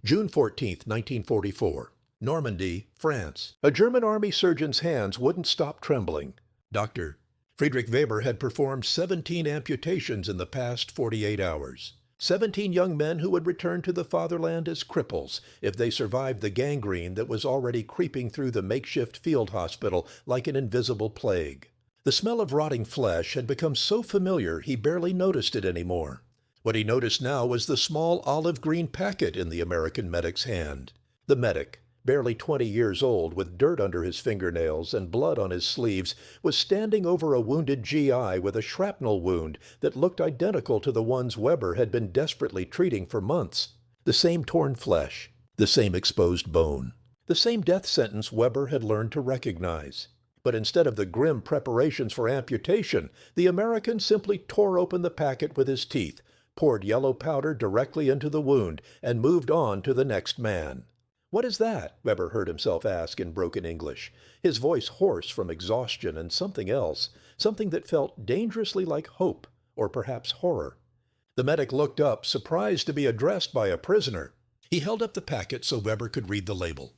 June 14, 1944. Normandy, France. A German army surgeon's hands wouldn't stop trembling. Dr. Friedrich Weber had performed 17 amputations in the past 48 hours. 17 young men who would return to the fatherland as cripples if they survived the gangrene that was already creeping through the makeshift field hospital like an invisible plague. The smell of rotting flesh had become so familiar he barely noticed it anymore. What he noticed now was the small olive green packet in the American medic's hand. The medic, barely 20 years old with dirt under his fingernails and blood on his sleeves, was standing over a wounded GI with a shrapnel wound that looked identical to the ones Weber had been desperately treating for months. The same torn flesh, the same exposed bone, the same death sentence Weber had learned to recognize. But instead of the grim preparations for amputation, the American simply tore open the packet with his teeth, poured yellow powder directly into the wound, and moved on to the next man. "What is that?" Weber heard himself ask in broken English, his voice hoarse from exhaustion and something else, something that felt dangerously like hope, or perhaps horror. The medic looked up, surprised to be addressed by a prisoner. He held up the packet so Weber could read the label.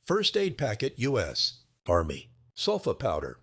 First aid packet, U.S. Army. Sulfa powder.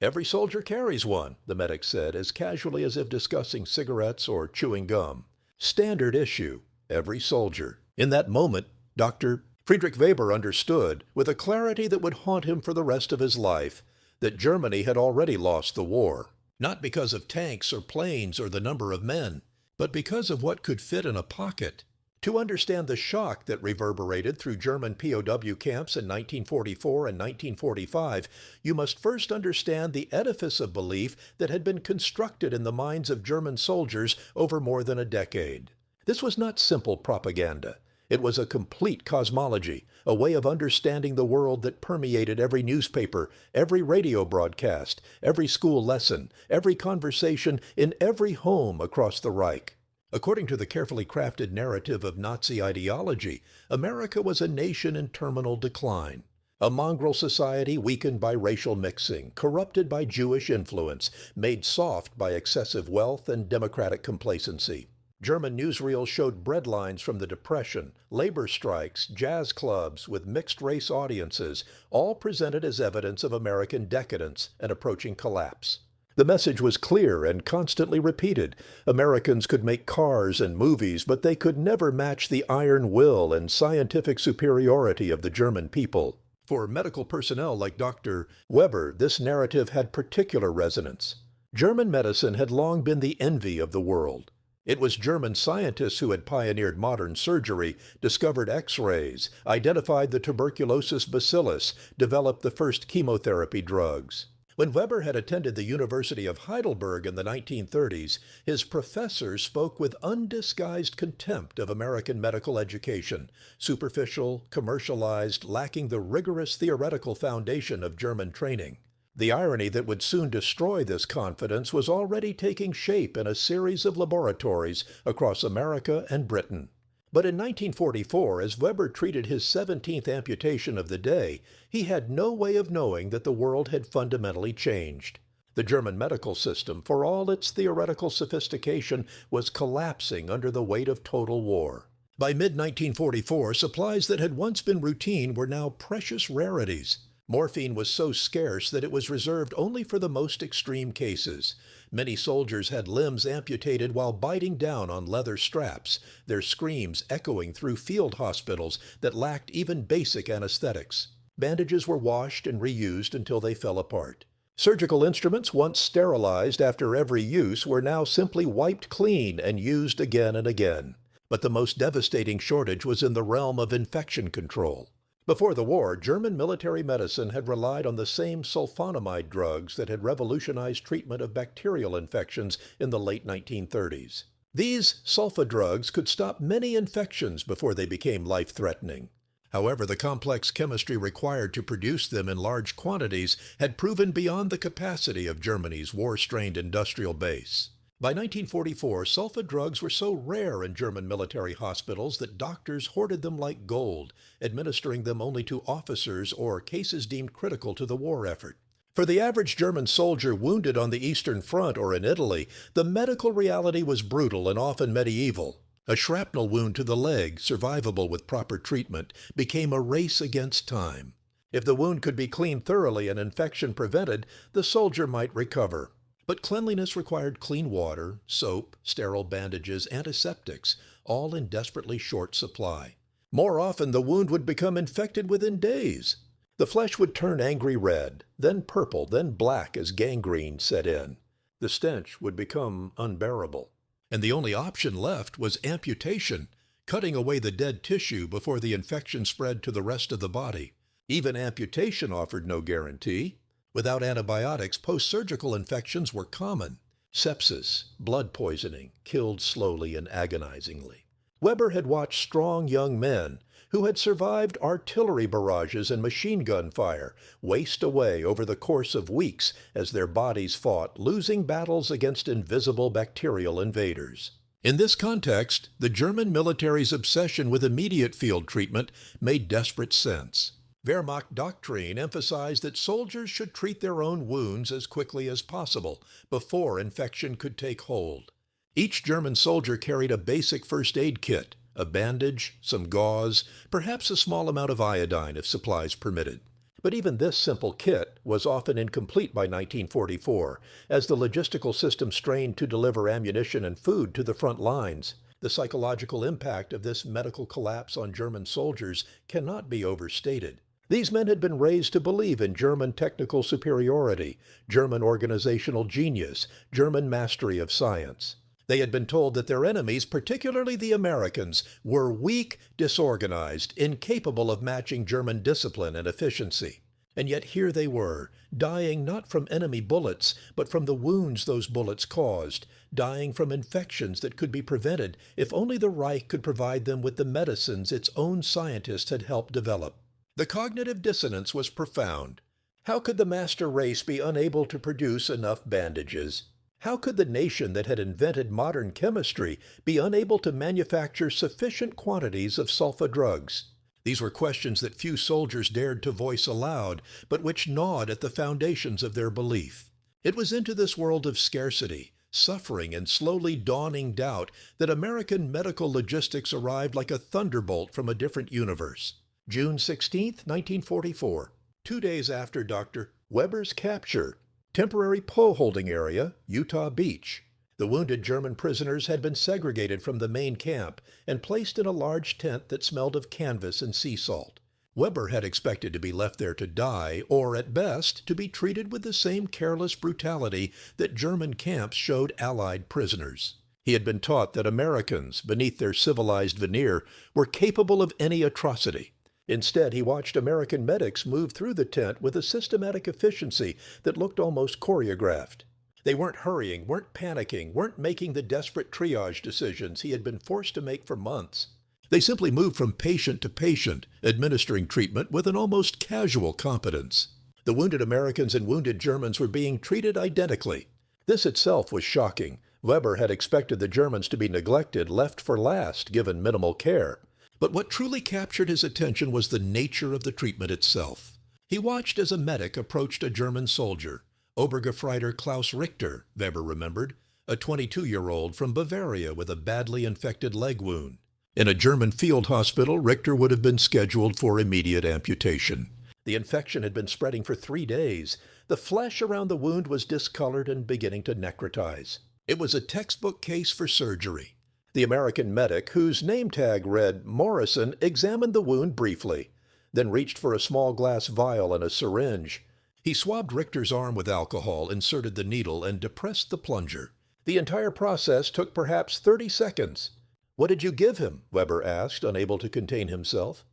"Every soldier carries one," the medic said, as casually as if discussing cigarettes or chewing gum. "Standard issue. Every soldier." In that moment, Dr. Friedrich Weber understood, with a clarity that would haunt him for the rest of his life, that Germany had already lost the war. Not because of tanks or planes or the number of men, but because of what could fit in a pocket. To understand the shock that reverberated through German POW camps in 1944 and 1945, you must first understand the edifice of belief that had been constructed in the minds of German soldiers over more than a decade. This was not simple propaganda. It was a complete cosmology, a way of understanding the world that permeated every newspaper, every radio broadcast, every school lesson, every conversation in every home across the Reich. According to the carefully crafted narrative of Nazi ideology, America was a nation in terminal decline. A mongrel society weakened by racial mixing, corrupted by Jewish influence, made soft by excessive wealth and democratic complacency. German newsreels showed breadlines from the Depression, labor strikes, jazz clubs with mixed-race audiences, all presented as evidence of American decadence and approaching collapse. The message was clear and constantly repeated. Americans could make cars and movies, but they could never match the iron will and scientific superiority of the German people. For medical personnel like Dr. Weber, this narrative had particular resonance. German medicine had long been the envy of the world. It was German scientists who had pioneered modern surgery, discovered X-rays, identified the tuberculosis bacillus, developed the first chemotherapy drugs. When Weber had attended the University of Heidelberg in the 1930s, his professors spoke with undisguised contempt of American medical education, superficial, commercialized, lacking the rigorous theoretical foundation of German training. The irony that would soon destroy this confidence was already taking shape in a series of laboratories across America and Britain. But in 1944, as Weber treated his 17th amputation of the day, he had no way of knowing that the world had fundamentally changed. The German medical system, for all its theoretical sophistication, was collapsing under the weight of total war. By mid-1944, supplies that had once been routine were now precious rarities. Morphine was so scarce that it was reserved only for the most extreme cases. Many soldiers had limbs amputated while biting down on leather straps, their screams echoing through field hospitals that lacked even basic anesthetics. Bandages were washed and reused until they fell apart. Surgical instruments, once sterilized after every use, were now simply wiped clean and used again and again. But the most devastating shortage was in the realm of infection control. Before the war, German military medicine had relied on the same sulfonamide drugs that had revolutionized treatment of bacterial infections in the late 1930s. These sulfa drugs could stop many infections before they became life-threatening. However, the complex chemistry required to produce them in large quantities had proven beyond the capacity of Germany's war-strained industrial base. By 1944, sulfa drugs were so rare in German military hospitals that doctors hoarded them like gold, administering them only to officers or cases deemed critical to the war effort. For the average German soldier wounded on the Eastern Front or in Italy, the medical reality was brutal and often medieval. A shrapnel wound to the leg, survivable with proper treatment, became a race against time. If the wound could be cleaned thoroughly and infection prevented, the soldier might recover. But cleanliness required clean water, soap, sterile bandages, antiseptics, all in desperately short supply. More often, the wound would become infected within days. The flesh would turn angry red, then purple, then black as gangrene set in. The stench would become unbearable. And the only option left was amputation, cutting away the dead tissue before the infection spread to the rest of the body. Even amputation offered no guarantee. Without antibiotics, post-surgical infections were common. Sepsis, blood poisoning, killed slowly and agonizingly. Weber had watched strong young men who had survived artillery barrages and machine gun fire waste away over the course of weeks as their bodies fought, losing battles against invisible bacterial invaders. In this context, the German military's obsession with immediate field treatment made desperate sense. Wehrmacht doctrine emphasized that soldiers should treat their own wounds as quickly as possible before infection could take hold. Each German soldier carried a basic first aid kit, a bandage, some gauze, perhaps a small amount of iodine if supplies permitted. But even this simple kit was often incomplete by 1944, as the logistical system strained to deliver ammunition and food to the front lines. The psychological impact of this medical collapse on German soldiers cannot be overstated. These men had been raised to believe in German technical superiority, German organizational genius, German mastery of science. They had been told that their enemies, particularly the Americans, were weak, disorganized, incapable of matching German discipline and efficiency. And yet here they were, dying not from enemy bullets, but from the wounds those bullets caused, dying from infections that could be prevented if only the Reich could provide them with the medicines its own scientists had helped develop. The cognitive dissonance was profound. How could the master race be unable to produce enough bandages? How could the nation that had invented modern chemistry be unable to manufacture sufficient quantities of sulfa drugs? These were questions that few soldiers dared to voice aloud, but which gnawed at the foundations of their belief. It was into this world of scarcity, suffering, and slowly dawning doubt that American medical logistics arrived like a thunderbolt from a different universe. June 16, 1944, 2 days after Dr. Weber's capture. Temporary POW holding area, Utah Beach. The wounded German prisoners had been segregated from the main camp and placed in a large tent that smelled of canvas and sea salt. Weber had expected to be left there to die, or at best, to be treated with the same careless brutality that German camps showed Allied prisoners. He had been taught that Americans, beneath their civilized veneer, were capable of any atrocity. Instead, he watched American medics move through the tent with a systematic efficiency that looked almost choreographed. They weren't hurrying, weren't panicking, weren't making the desperate triage decisions he had been forced to make for months. They simply moved from patient to patient, administering treatment with an almost casual competence. The wounded Americans and wounded Germans were being treated identically. This itself was shocking. Weber had expected the Germans to be neglected, left for last, given minimal care. But what truly captured his attention was the nature of the treatment itself. He watched as a medic approached a German soldier, Obergefreiter Klaus Richter, Weber remembered, a 22-year-old from Bavaria with a badly infected leg wound. In a German field hospital, Richter would have been scheduled for immediate amputation. The infection had been spreading for 3 days. The flesh around the wound was discolored and beginning to necrotize. It was a textbook case for surgery. The American medic, whose name tag read Morrison, examined the wound briefly, then reached for a small glass vial and a syringe. He swabbed Richter's arm with alcohol, inserted the needle, and depressed the plunger. The entire process took perhaps 30 seconds. "What did you give him?" Weber asked, unable to contain himself.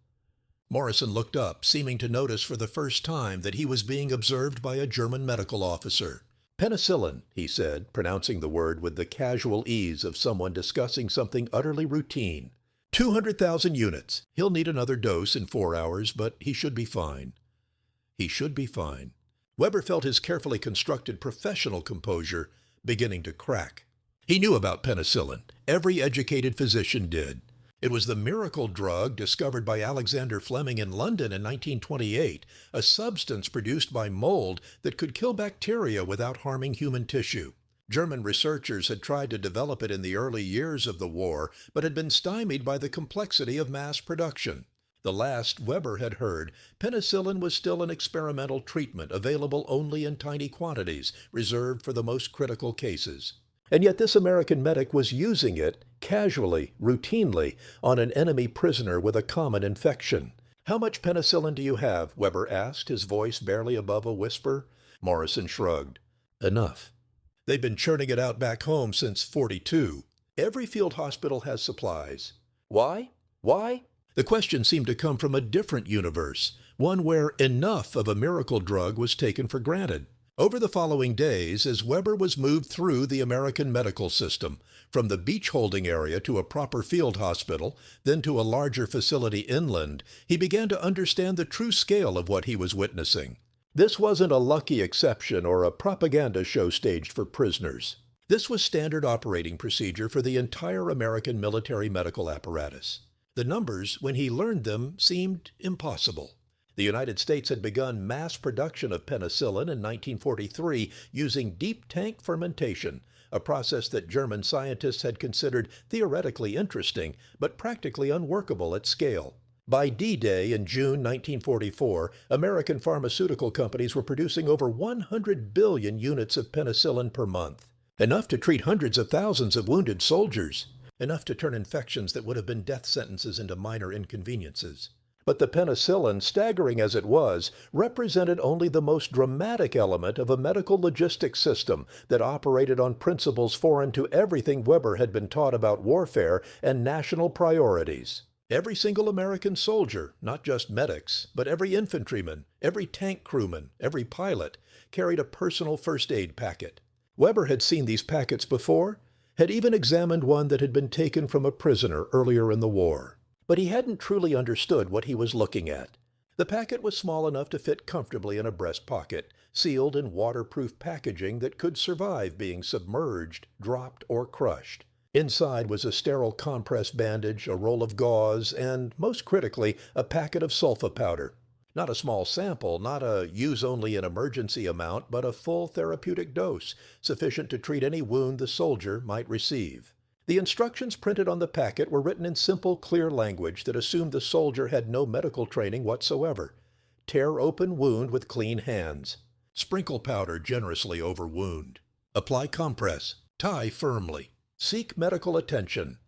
Morrison looked up, seeming to notice for the first time that he was being observed by a German medical officer. "Penicillin," he said, pronouncing the word with the casual ease of someone discussing something utterly routine. 200,000 units. He'll need another dose in 4 hours, but he should be fine. He should be fine. Weber felt his carefully constructed professional composure beginning to crack. He knew about penicillin. Every educated physician did. It was the miracle drug discovered by Alexander Fleming in London in 1928, a substance produced by mold that could kill bacteria without harming human tissue. German researchers had tried to develop it in the early years of the war, but had been stymied by the complexity of mass production. The last Weber had heard, penicillin was still an experimental treatment available only in tiny quantities, reserved for the most critical cases. And yet this American medic was using it, casually, routinely, on an enemy prisoner with a common infection. "How much penicillin do you have?" Weber asked, his voice barely above a whisper. Morrison shrugged. "Enough. They've been churning it out back home since '42. Every field hospital has supplies." "Why? Why?" The question seemed to come from a different universe, one where enough of a miracle drug was taken for granted. Over the following days, as Weber was moved through the American medical system, from the beach holding area to a proper field hospital, then to a larger facility inland, he began to understand the true scale of what he was witnessing. This wasn't a lucky exception or a propaganda show staged for prisoners. This was standard operating procedure for the entire American military medical apparatus. The numbers, when he learned them, seemed impossible. The United States had begun mass production of penicillin in 1943 using deep tank fermentation, a process that German scientists had considered theoretically interesting, but practically unworkable at scale. By D-Day in June 1944, American pharmaceutical companies were producing over 100 billion units of penicillin per month, enough to treat hundreds of thousands of wounded soldiers, enough to turn infections that would have been death sentences into minor inconveniences. But the penicillin, staggering as it was, represented only the most dramatic element of a medical logistics system that operated on principles foreign to everything Weber had been taught about warfare and national priorities. Every single American soldier, not just medics, but every infantryman, every tank crewman, every pilot, carried a personal first aid packet. Weber had seen these packets before, had even examined one that had been taken from a prisoner earlier in the war. But he hadn't truly understood what he was looking at. The packet was small enough to fit comfortably in a breast pocket, sealed in waterproof packaging that could survive being submerged, dropped, or crushed. Inside was a sterile compress bandage, a roll of gauze, and, most critically, a packet of sulfa powder. Not a small sample, not a use-only-in-emergency amount, but a full therapeutic dose, sufficient to treat any wound the soldier might receive. The instructions printed on the packet were written in simple, clear language that assumed the soldier had no medical training whatsoever. Tear open wound with clean hands. Sprinkle powder generously over wound. Apply compress. Tie firmly. Seek medical attention.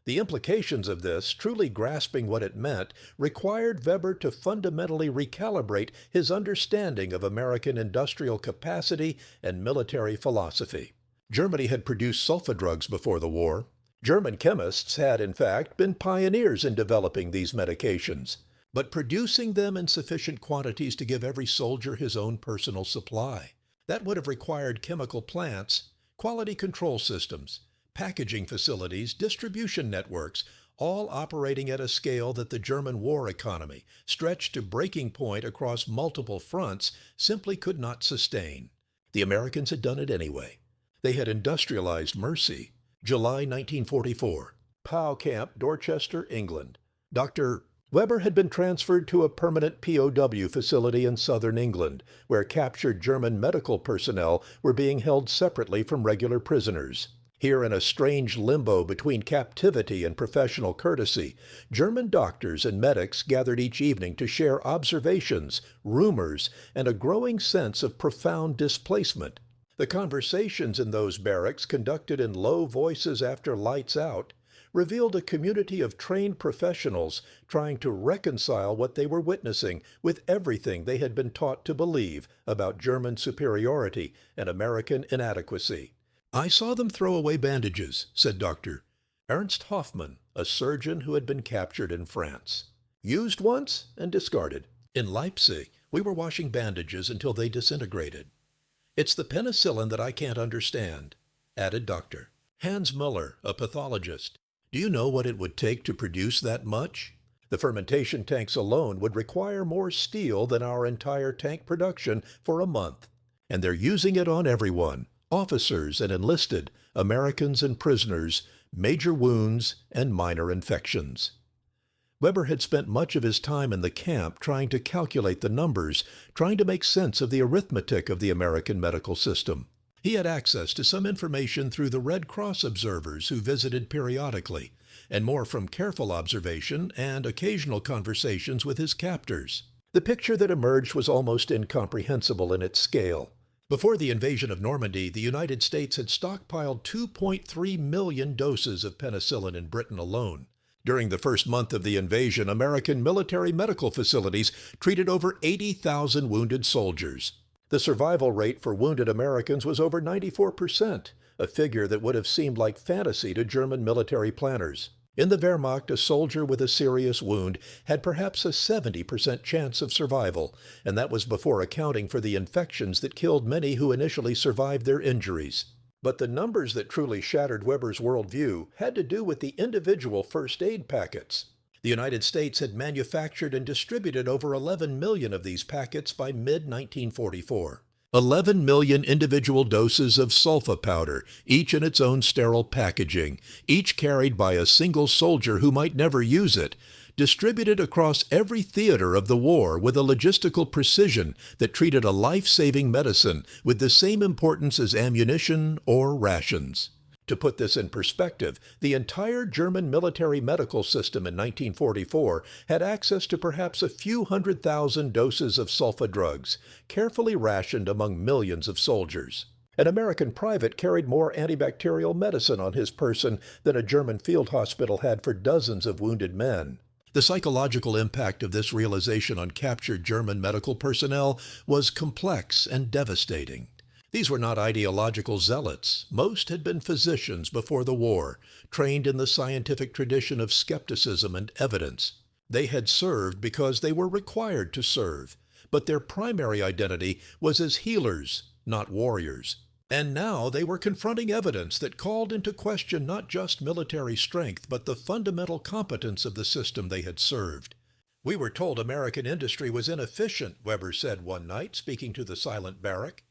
The implications of this, truly grasping what it meant, required Weber to fundamentally recalibrate his understanding of American industrial capacity and military philosophy. Germany had produced sulfa drugs before the war. German chemists had, in fact, been pioneers in developing these medications, but producing them in sufficient quantities to give every soldier his own personal supply. That would have required chemical plants, quality control systems, packaging facilities, distribution networks, all operating at a scale that the German war economy, stretched to breaking point across multiple fronts, simply could not sustain. The Americans had done it anyway. They had industrialized mercy. July 1944. POW Camp, Dorchester, England. Dr. Weber had been transferred to a permanent POW facility in southern England, where captured German medical personnel were being held separately from regular prisoners. Here, in a strange limbo between captivity and professional courtesy, German doctors and medics gathered each evening to share observations, rumors, and a growing sense of profound displacement. The conversations in those barracks, conducted in low voices after lights out, revealed a community of trained professionals trying to reconcile what they were witnessing with everything they had been taught to believe about German superiority and American inadequacy. "I saw them throw away bandages," said Dr. Ernst Hoffmann, a surgeon who had been captured in France. "Used once and discarded. In Leipzig, we were washing bandages until they disintegrated. It's the penicillin that I can't understand," added Dr. Hans Müller, a pathologist. "Do you know what it would take to produce that much? The fermentation tanks alone would require more steel than our entire tank production for a month. And they're using it on everyone, officers and enlisted, Americans and prisoners, major wounds and minor infections." Weber had spent much of his time in the camp trying to calculate the numbers, trying to make sense of the arithmetic of the American medical system. He had access to some information through the Red Cross observers who visited periodically, and more from careful observation and occasional conversations with his captors. The picture that emerged was almost incomprehensible in its scale. Before the invasion of Normandy, the United States had stockpiled 2.3 million doses of penicillin in Britain alone. During the first month of the invasion, American military medical facilities treated over 80,000 wounded soldiers. The survival rate for wounded Americans was over 94%, a figure that would have seemed like fantasy to German military planners. In the Wehrmacht, a soldier with a serious wound had perhaps a 70% chance of survival, and that was before accounting for the infections that killed many who initially survived their injuries. But the numbers that truly shattered Weber's worldview had to do with the individual first aid packets. The United States had manufactured and distributed over 11 million of these packets by mid-1944. 11 million individual doses of sulfa powder, each in its own sterile packaging, each carried by a single soldier who might never use it, distributed across every theater of the war with a logistical precision that treated a life-saving medicine with the same importance as ammunition or rations. To put this in perspective, the entire German military medical system in 1944 had access to perhaps a few 100,000 doses of sulfa drugs, carefully rationed among millions of soldiers. An American private carried more antibacterial medicine on his person than a German field hospital had for dozens of wounded men. The psychological impact of this realization on captured German medical personnel was complex and devastating. These were not ideological zealots. Most had been physicians before the war, trained in the scientific tradition of skepticism and evidence. They had served because they were required to serve, but their primary identity was as healers, not warriors. And now they were confronting evidence that called into question not just military strength, but the fundamental competence of the system they had served. "We were told American industry was inefficient," Weber said one night, speaking to the silent barrack.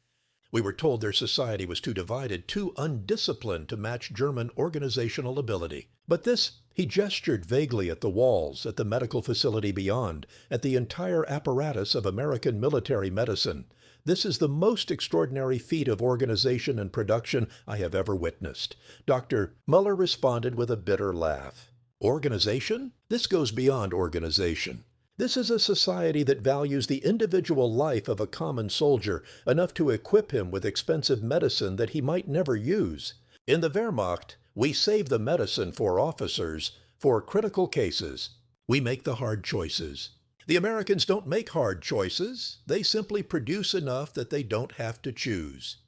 "We were told their society was too divided, too undisciplined to match German organizational ability." But this, he gestured vaguely at the walls, at the medical facility beyond, at the entire apparatus of American military medicine. "This is the most extraordinary feat of organization and production I have ever witnessed." Dr. Muller responded with a bitter laugh. "Organization? This goes beyond organization. This is a society that values the individual life of a common soldier enough to equip him with expensive medicine that he might never use. In the Wehrmacht, we save the medicine for officers, for critical cases. We make the hard choices. The Americans don't make hard choices. They simply produce enough that they don't have to choose."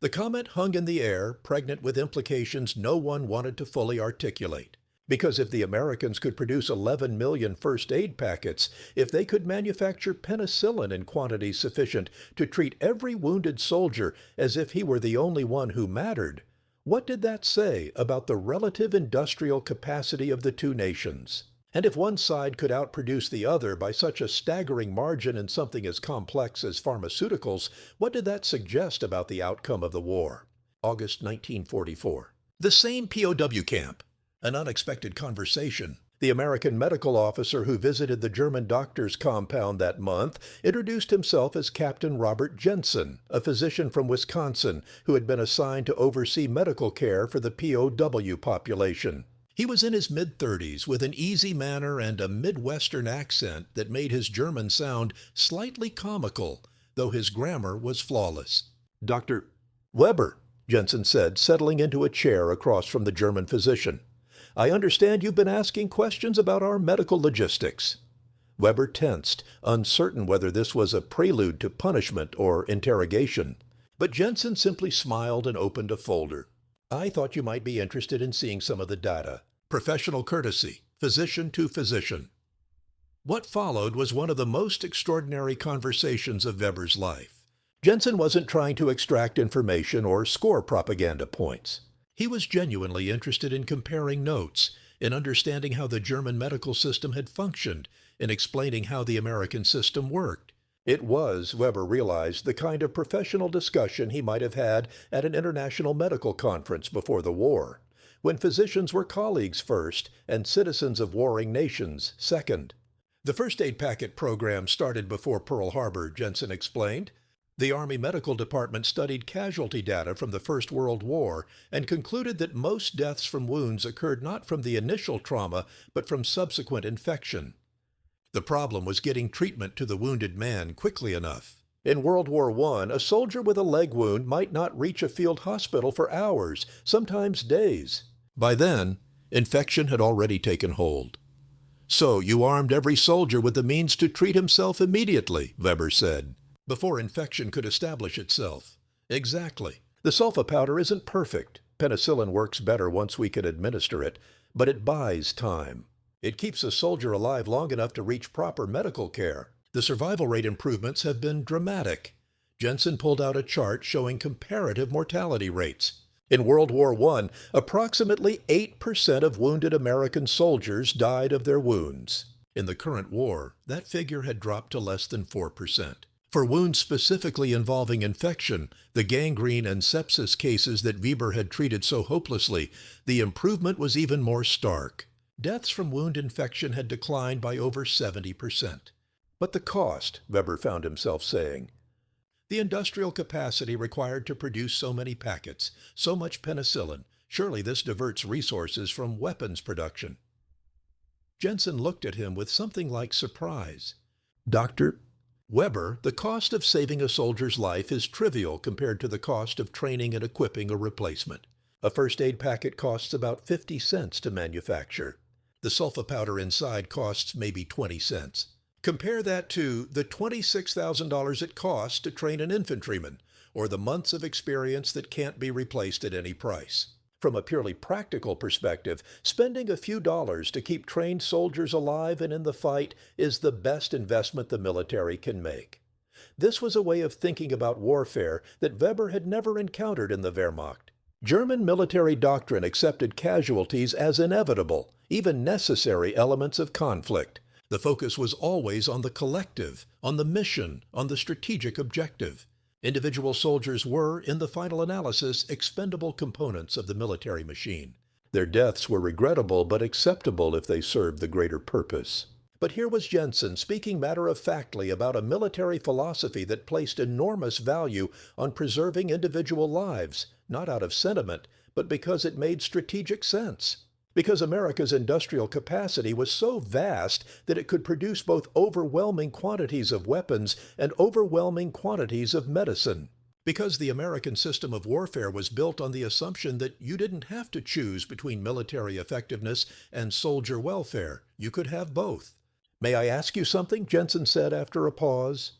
The comment hung in the air, pregnant with implications no one wanted to fully articulate. Because if the Americans could produce 11 million first aid packets, if they could manufacture penicillin in quantities sufficient to treat every wounded soldier as if he were the only one who mattered, what did that say about the relative industrial capacity of the two nations? And if one side could outproduce the other by such a staggering margin in something as complex as pharmaceuticals, what did that suggest about the outcome of the war? August 1944. The same POW camp. An unexpected conversation. The American medical officer who visited the German doctor's compound that month introduced himself as Captain Robert Jensen, a physician from Wisconsin who had been assigned to oversee medical care for the POW population. He was in his mid-30s with an easy manner and a Midwestern accent that made his German sound slightly comical, though his grammar was flawless. "Dr. Weber," Jensen said, settling into a chair across from the German physician. "I understand you've been asking questions about our medical logistics." Weber tensed, uncertain whether this was a prelude to punishment or interrogation. But Jensen simply smiled and opened a folder. "I thought you might be interested in seeing some of the data. Professional courtesy, physician to physician." What followed was one of the most extraordinary conversations of Weber's life. Jensen wasn't trying to extract information or score propaganda points. He was genuinely interested in comparing notes, in understanding how the German medical system had functioned, in explaining how the American system worked. It was, Weber realized, the kind of professional discussion he might have had at an international medical conference before the war, when physicians were colleagues first and citizens of warring nations second. The first aid packet program started before Pearl Harbor, Jensen explained. The Army Medical Department studied casualty data from the First World War and concluded that most deaths from wounds occurred not from the initial trauma, but from subsequent infection. The problem was getting treatment to the wounded man quickly enough. In World War I, a soldier with a leg wound might not reach a field hospital for hours, sometimes days. By then, infection had already taken hold. So you armed every soldier with the means to treat himself immediately, Weber said, before infection could establish itself. Exactly. The sulfa powder isn't perfect. Penicillin works better once we can administer it, but it buys time. It keeps a soldier alive long enough to reach proper medical care. The survival rate improvements have been dramatic. Jensen pulled out a chart showing comparative mortality rates. In World War I, approximately 8% of wounded American soldiers died of their wounds. In the current war, that figure had dropped to less than 4%. For wounds specifically involving infection, the gangrene and sepsis cases that Weber had treated so hopelessly, the improvement was even more stark. Deaths from wound infection had declined by over 70%. But the cost, Weber found himself saying. The industrial capacity required to produce so many packets, so much penicillin, surely this diverts resources from weapons production. Jensen looked at him with something like surprise. Doctor, Weber, the cost of saving a soldier's life is trivial compared to the cost of training and equipping a replacement. A first aid packet costs about 50 cents to manufacture. The sulfa powder inside costs maybe 20 cents. Compare that to the $26,000 it costs to train an infantryman, or the months of experience that can't be replaced at any price. From a purely practical perspective, spending a few dollars to keep trained soldiers alive and in the fight is the best investment the military can make. This was a way of thinking about warfare that Weber had never encountered in the Wehrmacht. German military doctrine accepted casualties as inevitable, even necessary elements of conflict. The focus was always on the collective, on the mission, on the strategic objective. Individual soldiers were, in the final analysis, expendable components of the military machine. Their deaths were regrettable but acceptable if they served the greater purpose. But here was Jensen speaking matter-of-factly about a military philosophy that placed enormous value on preserving individual lives, not out of sentiment, but because it made strategic sense. Because America's industrial capacity was so vast that it could produce both overwhelming quantities of weapons and overwhelming quantities of medicine. Because the American system of warfare was built on the assumption that you didn't have to choose between military effectiveness and soldier welfare. You could have both. May I ask you something? Jensen said after a pause.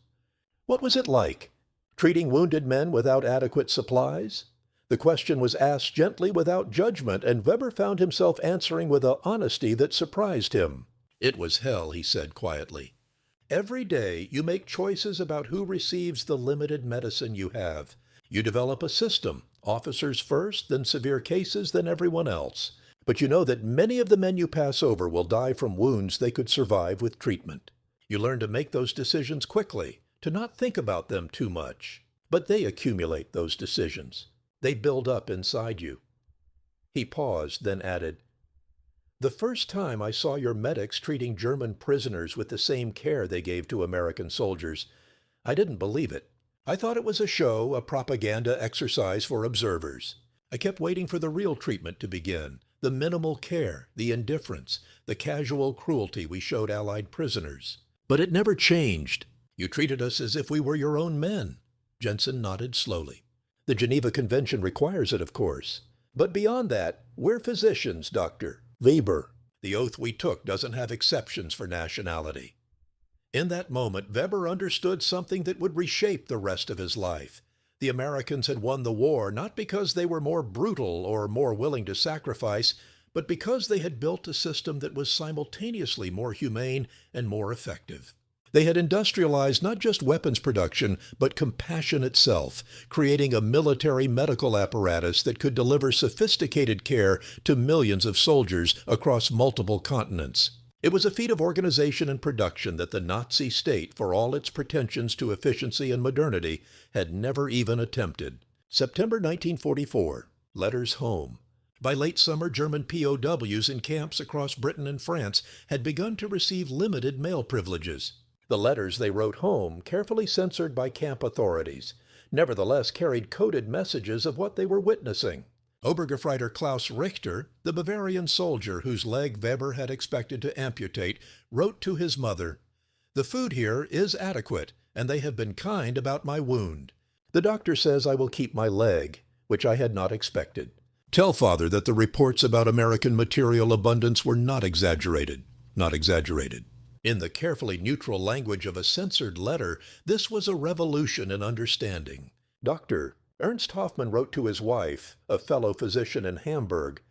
What was it like, treating wounded men without adequate supplies? The question was asked gently without judgment, and Weber found himself answering with an honesty that surprised him. It was hell, he said quietly. Every day you make choices about who receives the limited medicine you have. You develop a system, officers first, then severe cases, then everyone else. But you know that many of the men you pass over will die from wounds they could survive with treatment. You learn to make those decisions quickly, to not think about them too much. But they accumulate those decisions. They build up inside you. He paused, then added, The first time I saw your medics treating German prisoners with the same care they gave to American soldiers, I didn't believe it. I thought it was a show, a propaganda exercise for observers. I kept waiting for the real treatment to begin, the minimal care, the indifference, the casual cruelty we showed Allied prisoners. But it never changed. You treated us as if we were your own men. Jensen nodded slowly. The Geneva Convention requires it, of course. But beyond that, we're physicians, Dr. Weber. The oath we took doesn't have exceptions for nationality. In that moment, Weber understood something that would reshape the rest of his life. The Americans had won the war not because they were more brutal or more willing to sacrifice, but because they had built a system that was simultaneously more humane and more effective. They had industrialized not just weapons production, but compassion itself, creating a military medical apparatus that could deliver sophisticated care to millions of soldiers across multiple continents. It was a feat of organization and production that the Nazi state, for all its pretensions to efficiency and modernity, had never even attempted. September 1944. Letters home. By late summer, German POWs in camps across Britain and France had begun to receive limited mail privileges. The letters they wrote home, carefully censored by camp authorities, nevertheless carried coded messages of what they were witnessing. Obergefreiter Klaus Richter, the Bavarian soldier whose leg Weber had expected to amputate, wrote to his mother, "The food here is adequate, and they have been kind about my wound. The doctor says I will keep my leg, which I had not expected. Tell Father that the reports about American material abundance were not exaggerated, not exaggerated." In the carefully neutral language of a censored letter, this was a revolution in understanding. Dr. Ernst Hoffmann wrote to his wife, a fellow physician in Hamburg,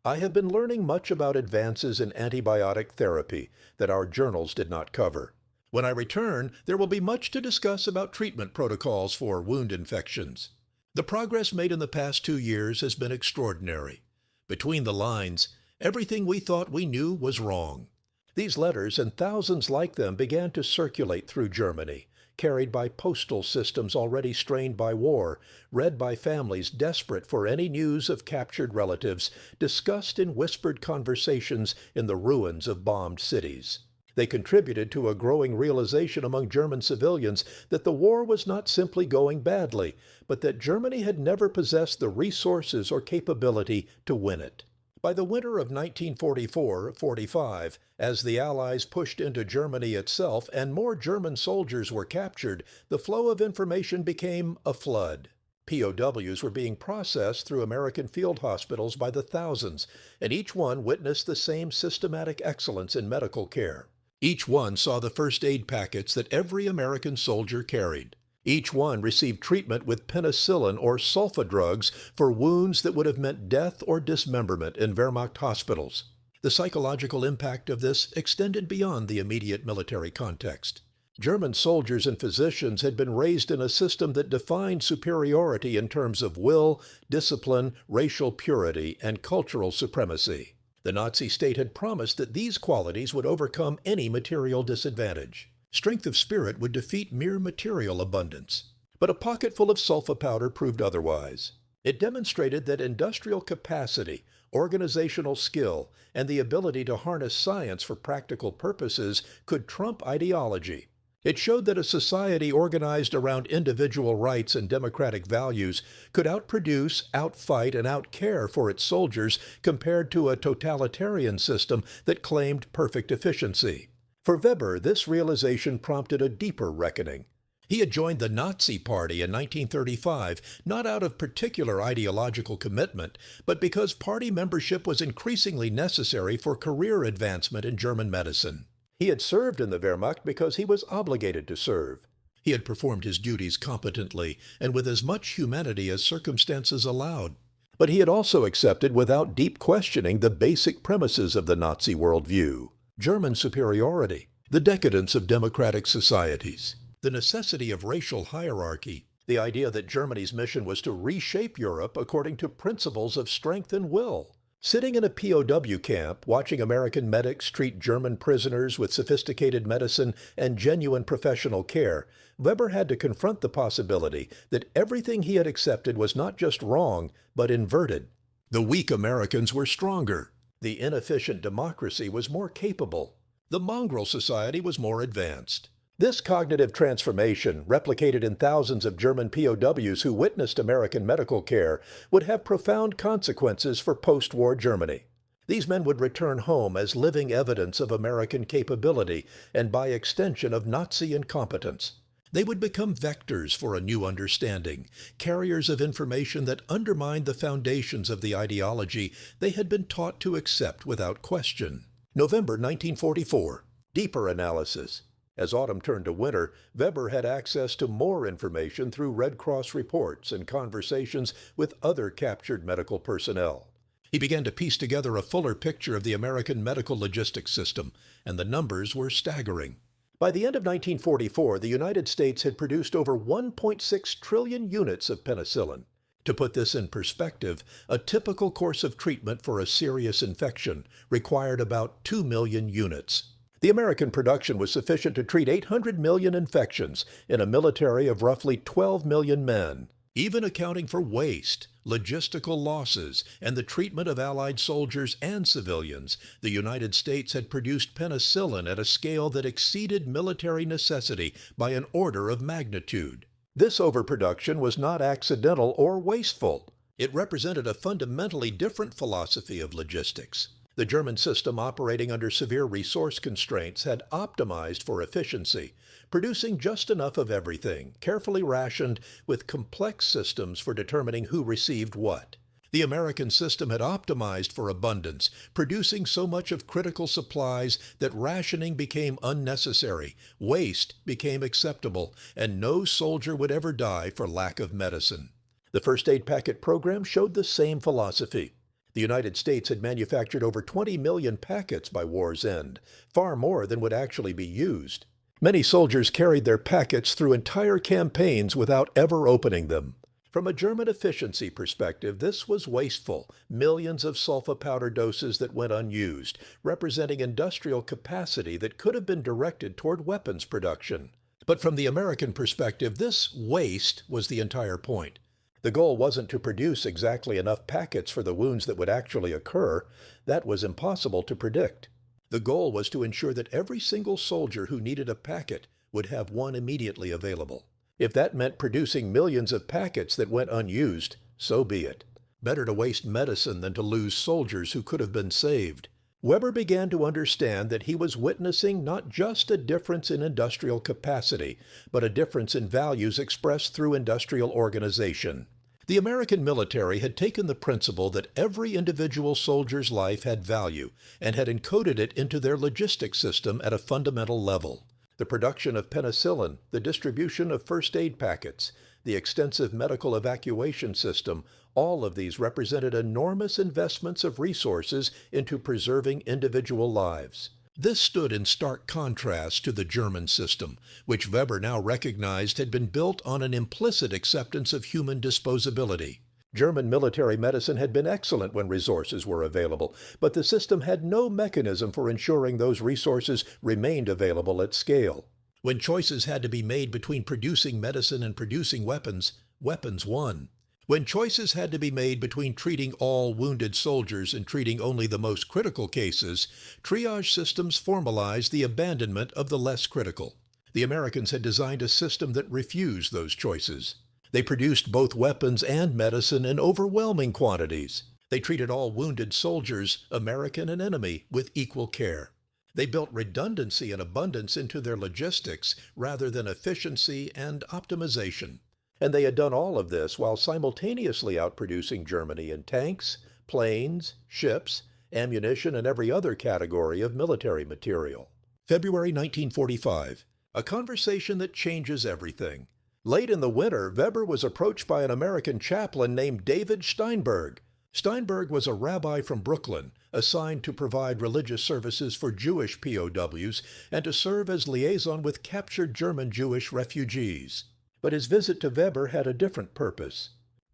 "I have been learning much about advances in antibiotic therapy that our journals did not cover. When I return, there will be much to discuss about treatment protocols for wound infections. The progress made in the past 2 years has been extraordinary. Between the lines, everything we thought we knew was wrong." These letters and thousands like them began to circulate through Germany, carried by postal systems already strained by war, read by families desperate for any news of captured relatives, discussed in whispered conversations in the ruins of bombed cities. They contributed to a growing realization among German civilians that the war was not simply going badly, but that Germany had never possessed the resources or capability to win it. By the winter of 1944-45, as the Allies pushed into Germany itself and more German soldiers were captured, the flow of information became a flood. POWs were being processed through American field hospitals by the thousands, and each one witnessed the same systematic excellence in medical care. Each one saw the first aid packets that every American soldier carried. Each one received treatment with penicillin or sulfa drugs for wounds that would have meant death or dismemberment in Wehrmacht hospitals. The psychological impact of this extended beyond the immediate military context. German soldiers and physicians had been raised in a system that defined superiority in terms of will, discipline, racial purity, and cultural supremacy. The Nazi state had promised that these qualities would overcome any material disadvantage. Strength of spirit would defeat mere material abundance. But a pocketful of sulfa powder proved otherwise. It demonstrated that industrial capacity, organizational skill, and the ability to harness science for practical purposes could trump ideology. It showed that a society organized around individual rights and democratic values could outproduce, outfight, and outcare for its soldiers compared to a totalitarian system that claimed perfect efficiency. For Weber, this realization prompted a deeper reckoning. He had joined the Nazi Party in 1935, not out of particular ideological commitment, but because party membership was increasingly necessary for career advancement in German medicine. He had served in the Wehrmacht because he was obligated to serve. He had performed his duties competently and with as much humanity as circumstances allowed. But he had also accepted without deep questioning the basic premises of the Nazi worldview: German superiority, the decadence of democratic societies, the necessity of racial hierarchy, the idea that Germany's mission was to reshape Europe according to principles of strength and will. Sitting in a POW camp, watching American medics treat German prisoners with sophisticated medicine and genuine professional care, Weber had to confront the possibility that everything he had accepted was not just wrong, but inverted. The weak Americans were stronger. The inefficient democracy was more capable. The mongrel society was more advanced. This cognitive transformation, replicated in thousands of German POWs who witnessed American medical care, would have profound consequences for post-war Germany. These men would return home as living evidence of American capability and, by extension, of Nazi incompetence. They would become vectors for a new understanding, carriers of information that undermined the foundations of the ideology they had been taught to accept without question. November 1944. Deeper analysis. As autumn turned to winter, Weber had access to more information through Red Cross reports and conversations with other captured medical personnel. He began to piece together a fuller picture of the American medical logistics system, and the numbers were staggering. By the end of 1944, the United States had produced over 1.6 trillion units of penicillin. To put this in perspective, a typical course of treatment for a serious infection required about 2 million units. The American production was sufficient to treat 800 million infections in a military of roughly 12 million men. Even accounting for waste, logistical losses, and the treatment of Allied soldiers and civilians, the United States had produced penicillin at a scale that exceeded military necessity by an order of magnitude. This overproduction was not accidental or wasteful. It represented a fundamentally different philosophy of logistics. The German system, operating under severe resource constraints, had optimized for efficiency, producing just enough of everything, carefully rationed, with complex systems for determining who received what. The American system had optimized for abundance, producing so much of critical supplies that rationing became unnecessary, waste became acceptable, and no soldier would ever die for lack of medicine. The first aid packet program showed the same philosophy. The United States had manufactured over 20 million packets by war's end, far more than would actually be used. Many soldiers carried their packets through entire campaigns without ever opening them. From a German efficiency perspective, this was wasteful, millions of sulfa powder doses that went unused, representing industrial capacity that could have been directed toward weapons production. But from the American perspective, this waste was the entire point. The goal wasn't to produce exactly enough packets for the wounds that would actually occur. That was impossible to predict. The goal was to ensure that every single soldier who needed a packet would have one immediately available. If that meant producing millions of packets that went unused, so be it. Better to waste medicine than to lose soldiers who could have been saved. Weber began to understand that he was witnessing not just a difference in industrial capacity, but a difference in values expressed through industrial organization. The American military had taken the principle that every individual soldier's life had value and had encoded it into their logistics system at a fundamental level. The production of penicillin, the distribution of first aid packets, the extensive medical evacuation system, all of these represented enormous investments of resources into preserving individual lives. This stood in stark contrast to the German system, which Weber now recognized had been built on an implicit acceptance of human disposability. German military medicine had been excellent when resources were available, but the system had no mechanism for ensuring those resources remained available at scale. When choices had to be made between producing medicine and producing weapons, weapons won. When choices had to be made between treating all wounded soldiers and treating only the most critical cases, triage systems formalized the abandonment of the less critical. The Americans had designed a system that refused those choices. They produced both weapons and medicine in overwhelming quantities. They treated all wounded soldiers, American and enemy, with equal care. They built redundancy and abundance into their logistics rather than efficiency and optimization. And they had done all of this while simultaneously outproducing Germany in tanks, planes, ships, ammunition, and every other category of military material. February 1945, a conversation that changes everything. Late in the winter, Weber was approached by an American chaplain named David Steinberg. Steinberg was a rabbi from Brooklyn, assigned to provide religious services for Jewish POWs and to serve as liaison with captured German Jewish refugees. But his visit to Weber had a different purpose.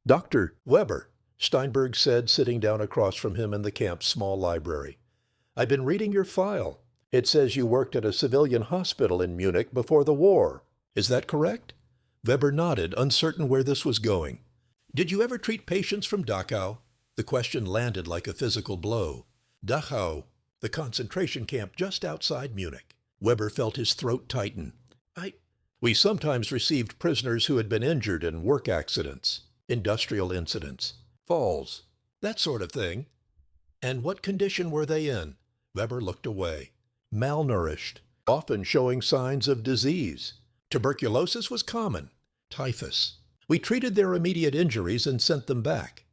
"Dr. Weber," Steinberg said, sitting down across from him in the camp's small library, "I've been reading your file. It says you worked at a civilian hospital in Munich before the war. Is that correct?" Weber nodded, uncertain where this was going. "Did you ever treat patients from Dachau?" The question landed like a physical blow. Dachau, the concentration camp just outside Munich. Weber felt his throat tighten. We sometimes received prisoners who had been injured in work accidents, industrial incidents, falls, that sort of thing." "And what condition were they in?" Weber looked away. "Malnourished, often showing signs of disease. Tuberculosis was common, typhus. We treated their immediate injuries and sent them back.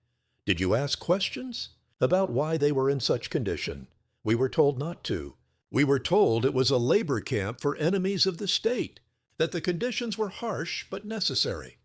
Did you ask questions about why they were in such condition? We were told not to. We were told it was a labor camp for enemies of the state, that the conditions were harsh but necessary."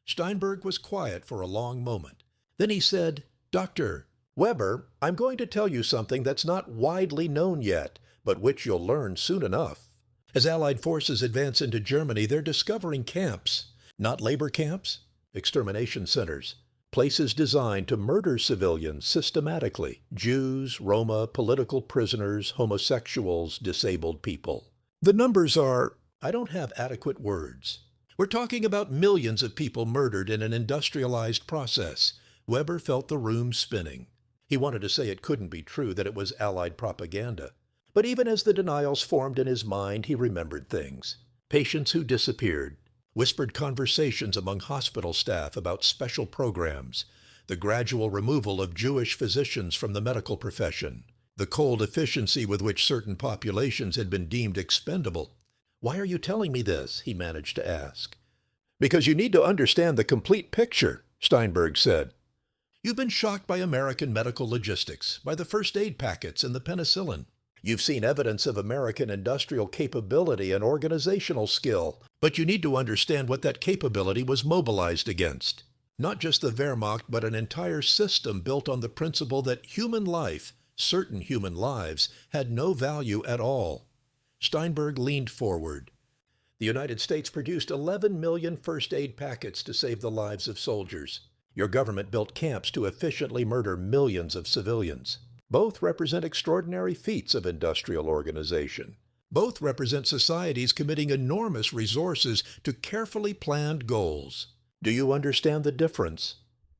Steinberg was quiet for a long moment. Then he said, "Dr. Weber, I'm going to tell you something that's not widely known yet, but which you'll learn soon enough. As Allied forces advance into Germany, they're discovering camps, not labor camps, extermination centers, places designed to murder civilians systematically, Jews, Roma, political prisoners, homosexuals, disabled people. The numbers are, I don't have adequate words. We're talking about millions of people murdered in an industrialized process. Weber felt the room spinning. He wanted to say it couldn't be true, that it was Allied propaganda. But even as the denials formed in his mind, he remembered things. Patients who disappeared, whispered conversations among hospital staff about special programs, the gradual removal of Jewish physicians from the medical profession, the cold efficiency with which certain populations had been deemed expendable. "Why are you telling me this?" he managed to ask. "Because you need to understand the complete picture," Steinberg said. "You've been shocked by American medical logistics, by the first aid packets and the penicillin. You've seen evidence of American industrial capability and organizational skill, but you need to understand what that capability was mobilized against. Not just the Wehrmacht, but an entire system built on the principle that human life, certain human lives, had no value at all." Steinberg leaned forward. "The United States produced 11 million first aid packets to save the lives of soldiers. Your government built camps to efficiently murder millions of civilians. Both represent extraordinary feats of industrial organization. Both represent societies committing enormous resources to carefully planned goals. Do you understand the difference?"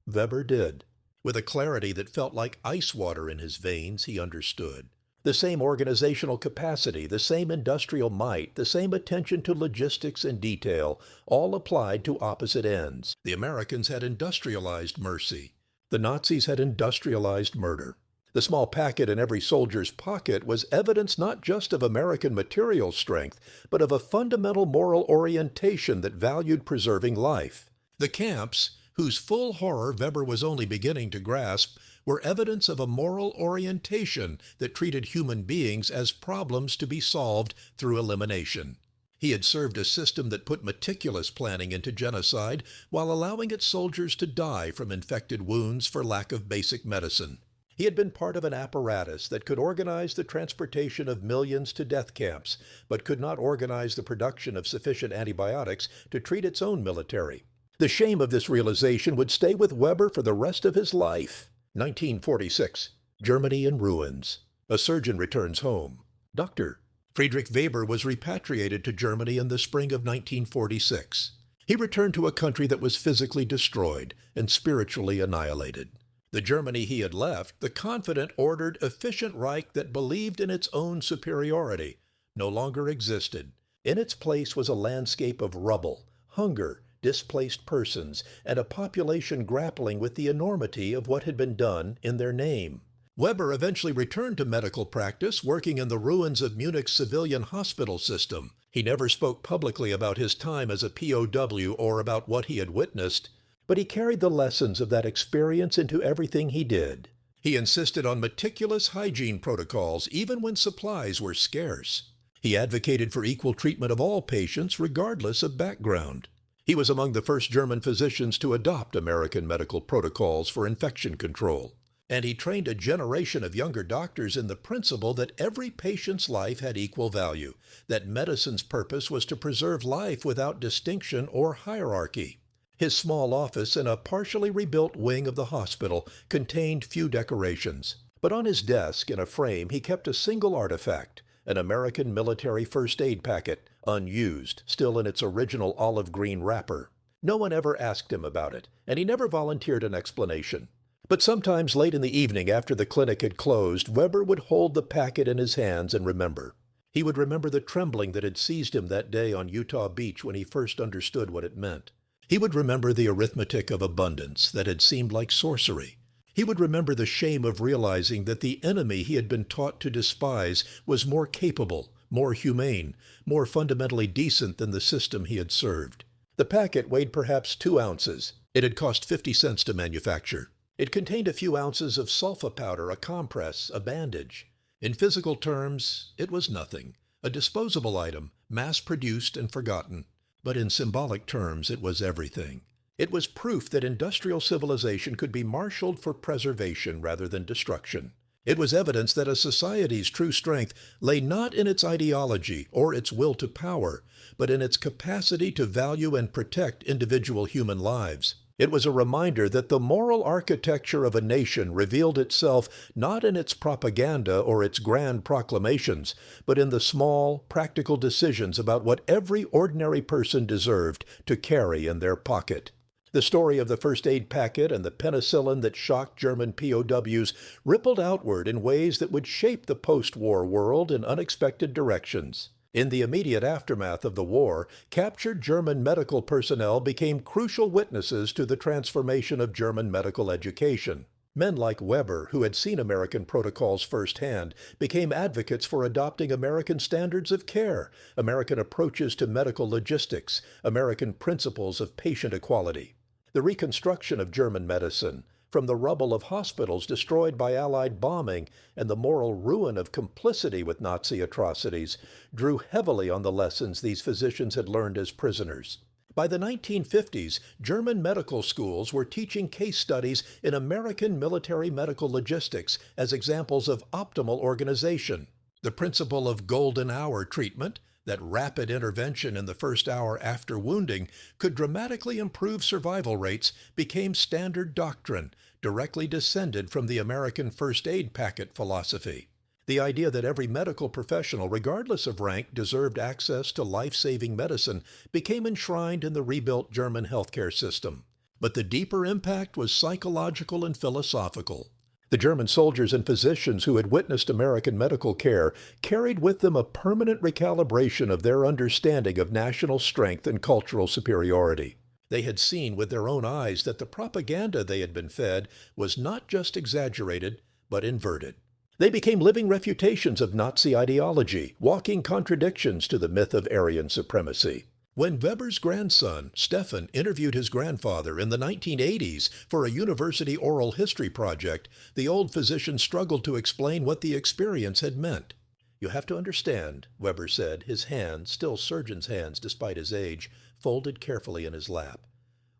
Weber did. With a clarity that felt like ice water in his veins, he understood. The same organizational capacity, the same industrial might, the same attention to logistics and detail, all applied to opposite ends. The Americans had industrialized mercy. The Nazis had industrialized murder. The small packet in every soldier's pocket was evidence not just of American material strength, but of a fundamental moral orientation that valued preserving life. The camps, whose full horror Weber was only beginning to grasp, were evidence of a moral orientation that treated human beings as problems to be solved through elimination. He had served a system that put meticulous planning into genocide while allowing its soldiers to die from infected wounds for lack of basic medicine. He had been part of an apparatus that could organize the transportation of millions to death camps, but could not organize the production of sufficient antibiotics to treat its own military. The shame of this realization would stay with Weber for the rest of his life. 1946. Germany in ruins. A surgeon returns home. "Doctor, Friedrich Weber was repatriated to Germany in the spring of 1946. He returned to a country that was physically destroyed and spiritually annihilated. The Germany he had left, the confident, ordered, efficient Reich that believed in its own superiority, no longer existed. In its place was a landscape of rubble, hunger, displaced persons, and a population grappling with the enormity of what had been done in their name." Weber eventually returned to medical practice, working in the ruins of Munich's civilian hospital system. He never spoke publicly about his time as a POW or about what he had witnessed, but he carried the lessons of that experience into everything he did. He insisted on meticulous hygiene protocols, even when supplies were scarce. He advocated for equal treatment of all patients, regardless of background. He was among the first German physicians to adopt American medical protocols for infection control. And he trained a generation of younger doctors in the principle that every patient's life had equal value, that medicine's purpose was to preserve life without distinction or hierarchy. His small office in a partially rebuilt wing of the hospital contained few decorations, but on his desk in a frame he kept a single artifact, an American military first aid packet, unused, still in its original olive green wrapper. No one ever asked him about it, and he never volunteered an explanation. But sometimes late in the evening after the clinic had closed, Weber would hold the packet in his hands and remember. He would remember the trembling that had seized him that day on Utah Beach when he first understood what it meant. He would remember the arithmetic of abundance that had seemed like sorcery. He would remember the shame of realizing that the enemy he had been taught to despise was more capable, more humane, more fundamentally decent than the system he had served. The packet weighed perhaps 2 ounces. It had cost 50 cents to manufacture. It contained a few ounces of sulfa powder, a compress, a bandage. In physical terms, it was nothing, a disposable item, mass-produced and forgotten. But in symbolic terms, it was everything. It was proof that industrial civilization could be marshaled for preservation rather than destruction. It was evidence that a society's true strength lay not in its ideology or its will to power, but in its capacity to value and protect individual human lives. It was a reminder that the moral architecture of a nation revealed itself not in its propaganda or its grand proclamations, but in the small, practical decisions about what every ordinary person deserved to carry in their pocket. The story of the first aid packet and the penicillin that shocked German POWs rippled outward in ways that would shape the post-war world in unexpected directions. In the immediate aftermath of the war, captured German medical personnel became crucial witnesses to the transformation of German medical education. Men like Weber, who had seen American protocols firsthand, became advocates for adopting American standards of care, American approaches to medical logistics, American principles of patient equality. The reconstruction of German medicine, from the rubble of hospitals destroyed by Allied bombing and the moral ruin of complicity with Nazi atrocities, drew heavily on the lessons these physicians had learned as prisoners. By the 1950s, German medical schools were teaching case studies in American military medical logistics as examples of optimal organization. The principle of golden hour treatment, that rapid intervention in the first hour after wounding could dramatically improve survival rates, became standard doctrine, directly descended from the American first aid packet philosophy. The idea that every medical professional, regardless of rank, deserved access to life-saving medicine became enshrined in the rebuilt German healthcare system. But the deeper impact was psychological and philosophical. The German soldiers and physicians who had witnessed American medical care carried with them a permanent recalibration of their understanding of national strength and cultural superiority. They had seen with their own eyes that the propaganda they had been fed was not just exaggerated, but inverted. They became living refutations of Nazi ideology, walking contradictions to the myth of Aryan supremacy. When Weber's grandson, Stefan, interviewed his grandfather in the 1980s for a university oral history project, the old physician struggled to explain what the experience had meant. "You have to understand," Weber said, his hands, still surgeon's hands despite his age, folded carefully in his lap.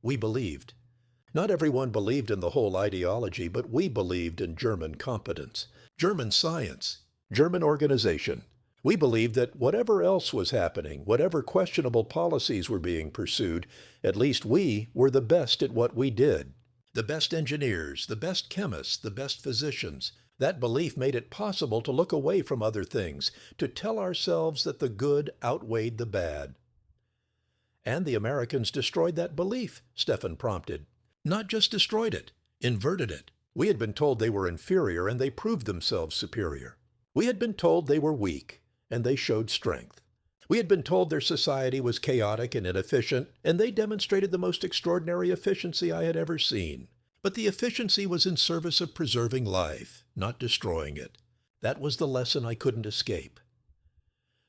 "We believed. Not everyone believed in the whole ideology, but we believed in German competence, German science, German organization. We believed that whatever else was happening, whatever questionable policies were being pursued, at least we were the best at what we did. The best engineers, the best chemists, the best physicians. That belief made it possible to look away from other things, to tell ourselves that the good outweighed the bad." "And the Americans destroyed that belief," Stefan prompted. "Not just destroyed it, inverted it. We had been told they were inferior, and they proved themselves superior. We had been told they were weak, and they showed strength. We had been told their society was chaotic and inefficient, and they demonstrated the most extraordinary efficiency I had ever seen. But the efficiency was in service of preserving life, not destroying it. That was the lesson I couldn't escape."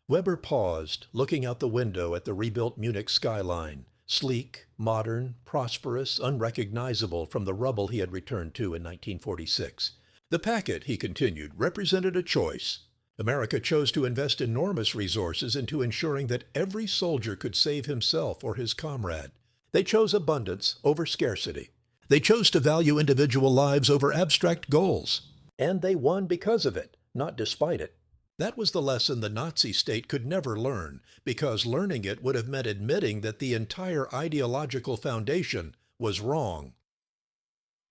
Weber paused, looking out the window at the rebuilt Munich skyline, sleek, modern, prosperous, unrecognizable from the rubble he had returned to in 1946. "The packet," he continued, "represented a choice. America chose to invest enormous resources into ensuring that every soldier could save himself or his comrade. They chose abundance over scarcity. They chose to value individual lives over abstract goals. And they won because of it, not despite it. That was the lesson the Nazi state could never learn, because learning it would have meant admitting that the entire ideological foundation was wrong."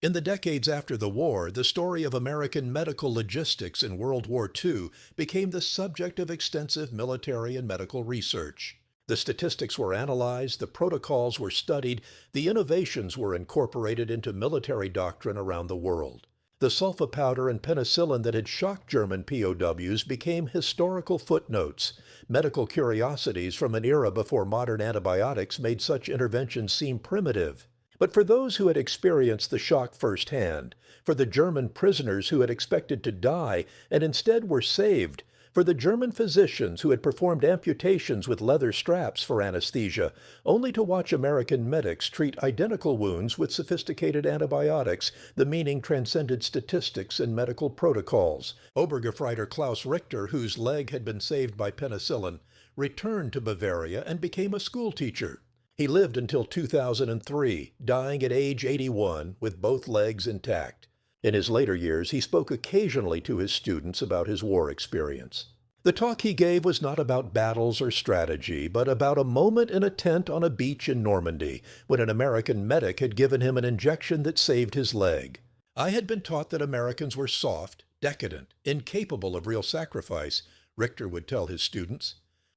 In the decades after the war, the story of American medical logistics in World War II became the subject of extensive military and medical research. The statistics were analyzed, the protocols were studied, the innovations were incorporated into military doctrine around the world. The sulfa powder and penicillin that had shocked German POWs became historical footnotes, medical curiosities from an era before modern antibiotics made such interventions seem primitive. But for those who had experienced the shock firsthand, for the German prisoners who had expected to die and instead were saved, for the German physicians who had performed amputations with leather straps for anesthesia, only to watch American medics treat identical wounds with sophisticated antibiotics, the meaning transcended statistics and medical protocols. Obergefreiter Klaus Richter, whose leg had been saved by penicillin, returned to Bavaria and became a schoolteacher. He lived until 2003, dying at age 81 with both legs intact. In his later years, he spoke occasionally to his students about his war experience. The talk he gave was not about battles or strategy, but about a moment in a tent on a beach in Normandy when an American medic had given him an injection that saved his leg. I had been taught that Americans were soft, decadent, incapable of real sacrifice, Richter would tell his students.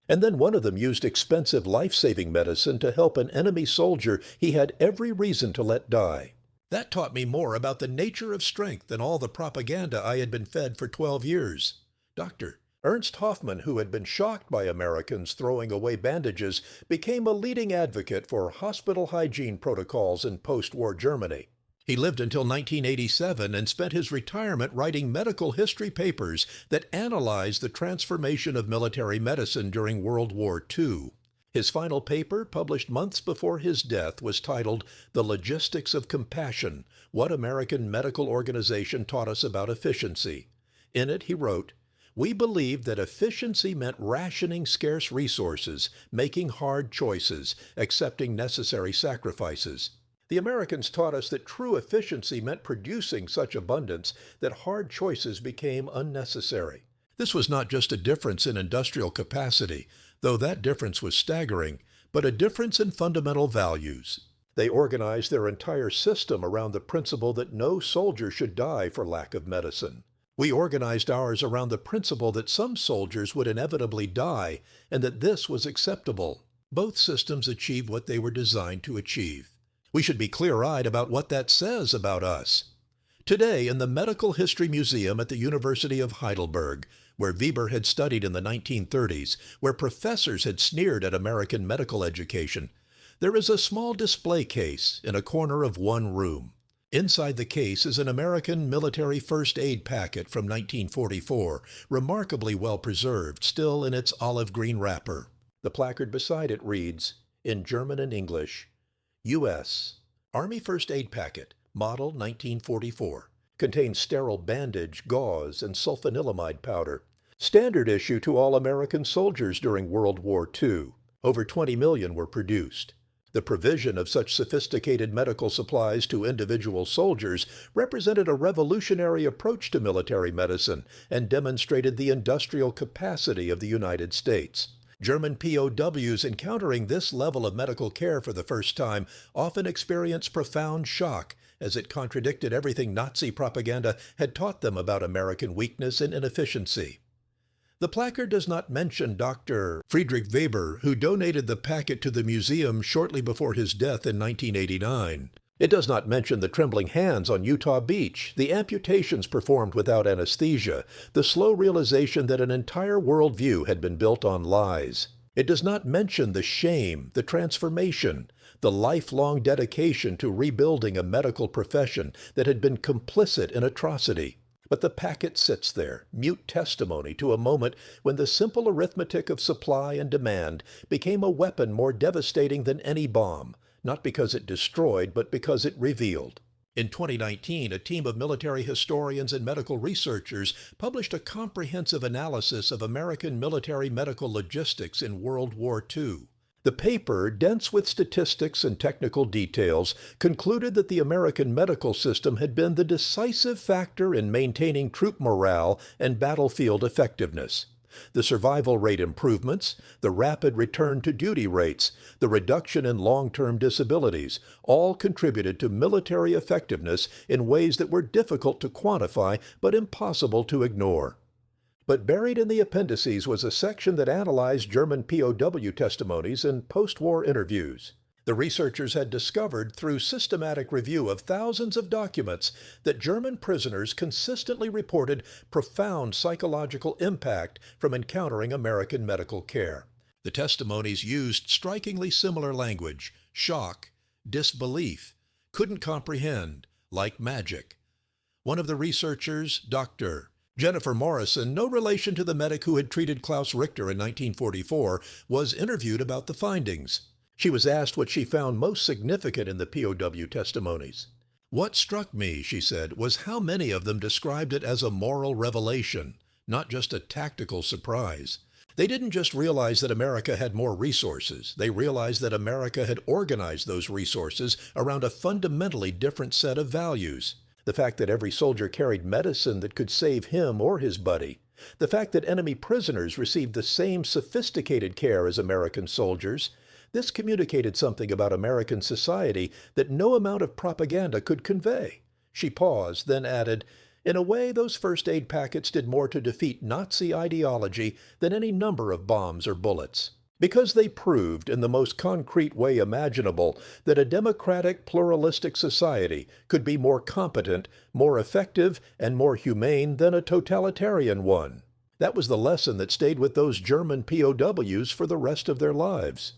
And then one of them used expensive life-saving medicine to help an enemy soldier he had every reason to let die. That taught me more about the nature of strength than all the propaganda I had been fed for 12 years. Doctor Ernst Hoffmann, who had been shocked by Americans throwing away bandages, became a leading advocate for hospital hygiene protocols in post-war Germany. He lived until 1987 and spent his retirement writing medical history papers that analyzed the transformation of military medicine during World War II. His final paper, published months before his death, was titled The Logistics of Compassion: What American Medical Organization Taught Us About Efficiency. In it, he wrote, "We believed that efficiency meant rationing scarce resources, making hard choices, accepting necessary sacrifices. The Americans taught us that true efficiency meant producing such abundance that hard choices became unnecessary." This was not just a difference in industrial capacity, though that difference was staggering, but a difference in fundamental values. They organized their entire system around the principle that no soldier should die for lack of medicine. We organized ours around the principle that some soldiers would inevitably die and that this was acceptable. Both systems achieved what they were designed to achieve. We should be clear-eyed about what that says about us. Today, in the Medical History Museum at the University of Heidelberg, where Weber had studied in the 1930s, where professors had sneered at American medical education, there is a small display case in a corner of one room. Inside the case is an American military first aid packet from 1944, remarkably well preserved, still in its olive green wrapper. The placard beside it reads, in German and English, U.S. Army First Aid Packet, Model 1944. Contains sterile bandage, gauze, and sulfanilamide powder. Standard issue to all American soldiers during World War II. Over 20 million were produced. The provision of such sophisticated medical supplies to individual soldiers represented a revolutionary approach to military medicine and demonstrated the industrial capacity of the United States. German POWs encountering this level of medical care for the first time often experienced profound shock, as it contradicted everything Nazi propaganda had taught them about American weakness and inefficiency. The placard does not mention Dr. Friedrich Weber, who donated the packet to the museum shortly before his death in 1989. It does not mention the trembling hands on Utah Beach, the amputations performed without anesthesia, the slow realization that an entire worldview had been built on lies. It does not mention the shame, the transformation, the lifelong dedication to rebuilding a medical profession that had been complicit in atrocity. But the packet sits there, mute testimony to a moment when the simple arithmetic of supply and demand became a weapon more devastating than any bomb, not because it destroyed, but because it revealed. In 2019, a team of military historians and medical researchers published a comprehensive analysis of American military medical logistics in World War II. The paper, dense with statistics and technical details, concluded that the American medical system had been the decisive factor in maintaining troop morale and battlefield effectiveness. The survival rate improvements, the rapid return to duty rates, the reduction in long-term disabilities, all contributed to military effectiveness in ways that were difficult to quantify but impossible to ignore. But buried in the appendices was a section that analyzed German POW testimonies and post-war interviews. The researchers had discovered, through systematic review of thousands of documents, that German prisoners consistently reported profound psychological impact from encountering American medical care. The testimonies used strikingly similar language: shock, disbelief, couldn't comprehend, like magic. One of the researchers, Dr. Jennifer Morrison, no relation to the medic who had treated Klaus Richter in 1944, was interviewed about the findings. She was asked what she found most significant in the POW testimonies. "What struck me," she said, "was how many of them described it as a moral revelation, not just a tactical surprise. They didn't just realize that America had more resources. They realized that America had organized those resources around a fundamentally different set of values. The fact that every soldier carried medicine that could save him or his buddy, The fact that enemy prisoners received the same sophisticated care as American soldiers, this communicated something about American society that no amount of propaganda could convey. She paused, then added, "In a way, those first aid packets did more to defeat Nazi ideology than any number of bombs or bullets, because they proved, in the most concrete way imaginable, that a democratic, pluralistic society could be more competent, more effective, and more humane than a totalitarian one." That was the lesson that stayed with those German POWs for the rest of their lives.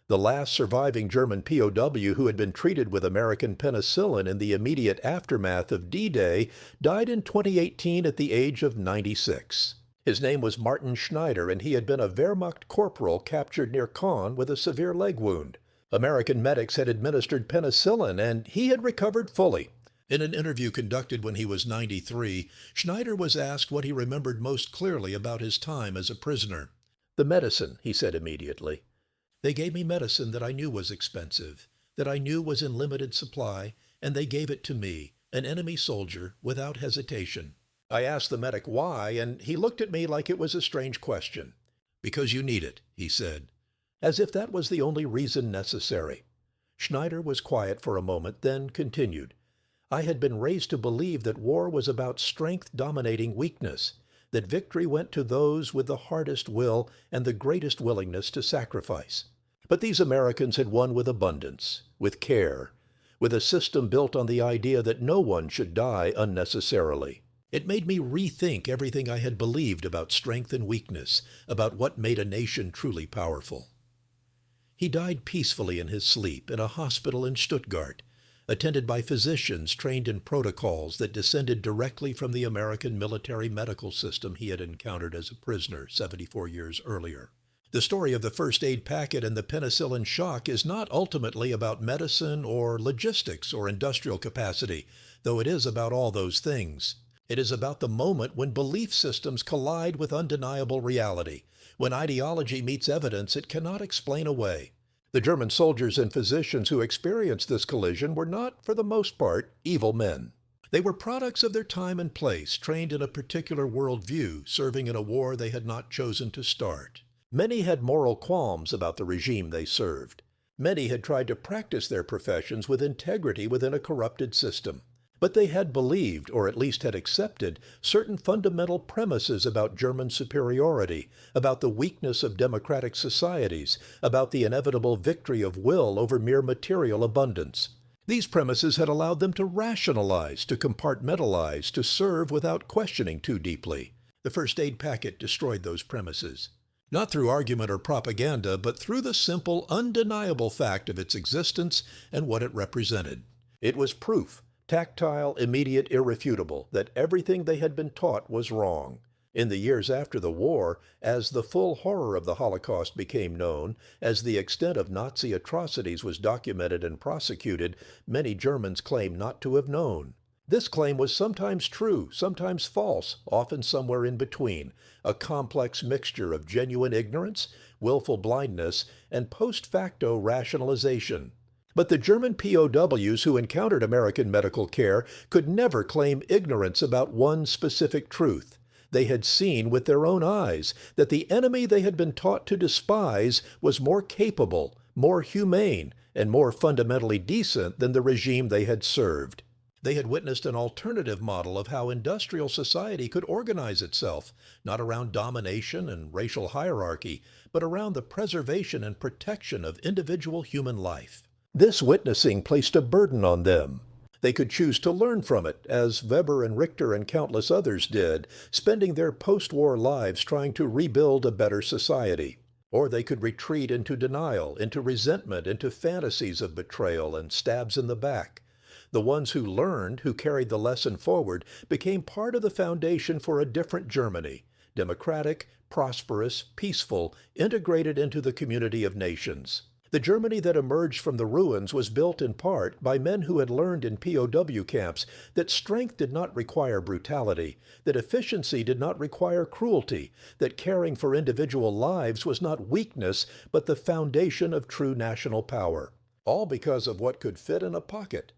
The last surviving German POW who had been treated with American penicillin in the immediate aftermath of D-Day died in 2018 at the age of 96. His name was Martin Schneider, and he had been a Wehrmacht corporal captured near Caen with a severe leg wound. American medics had administered penicillin, and he had recovered fully. In an interview conducted when he was 93, Schneider was asked what he remembered most clearly about his time as a prisoner. "The medicine," he said immediately. "They gave me medicine that I knew was expensive, that I knew was in limited supply, and they gave it to me, an enemy soldier, without hesitation. I asked the medic why, and he looked at me like it was a strange question. 'Because you need it,' he said, as if that was the only reason necessary." Schneider was quiet for a moment, then continued, "I had been raised to believe that war was about strength dominating weakness, that victory went to those with the hardest will and the greatest willingness to sacrifice. But these Americans had won with abundance, with care, with a system built on the idea that no one should die unnecessarily. It made me rethink everything I had believed about strength and weakness, about what made a nation truly powerful." He died peacefully in his sleep in a hospital in Stuttgart, attended by physicians trained in protocols that descended directly from the American military medical system he had encountered as a prisoner 74 years earlier. The story of the first aid packet and the penicillin shock is not ultimately about medicine or logistics or industrial capacity, though it is about all those things. It is about the moment when belief systems collide with undeniable reality, when ideology meets evidence it cannot explain away. The German soldiers and physicians who experienced this collision were not, for the most part, evil men. They were products of their time and place, trained in a particular worldview, serving in a war they had not chosen to start. Many had moral qualms about the regime they served. Many had tried to practice their professions with integrity within a corrupted system. But they had believed, or at least had accepted, certain fundamental premises about German superiority, about the weakness of democratic societies, about the inevitable victory of will over mere material abundance. These premises had allowed them to rationalize, to compartmentalize, to serve without questioning too deeply. The first aid packet destroyed those premises. Not through argument or propaganda, but through the simple, undeniable fact of its existence and what it represented. It was proof, tactile, immediate, irrefutable, that everything they had been taught was wrong. In the years after the war, as the full horror of the Holocaust became known, as the extent of Nazi atrocities was documented and prosecuted, many Germans claimed not to have known. This claim was sometimes true, sometimes false, often somewhere in between, a complex mixture of genuine ignorance, willful blindness, and post facto rationalization. But the German POWs who encountered American medical care could never claim ignorance about one specific truth. They had seen with their own eyes that the enemy they had been taught to despise was more capable, more humane, and more fundamentally decent than the regime they had served. They had witnessed an alternative model of how industrial society could organize itself, not around domination and racial hierarchy, but around the preservation and protection of individual human life. This witnessing placed a burden on them. They could choose to learn from it, as Weber and Richter and countless others did, spending their post-war lives trying to rebuild a better society. Or they could retreat into denial, into resentment, into fantasies of betrayal and stabs in the back. The ones who learned, who carried the lesson forward, became part of the foundation for a different Germany, democratic, prosperous, peaceful, integrated into the community of nations. The Germany that emerged from the ruins was built in part by men who had learned in POW camps that strength did not require brutality, that efficiency did not require cruelty, that caring for individual lives was not weakness, but the foundation of true national power. All because of what could fit in a pocket.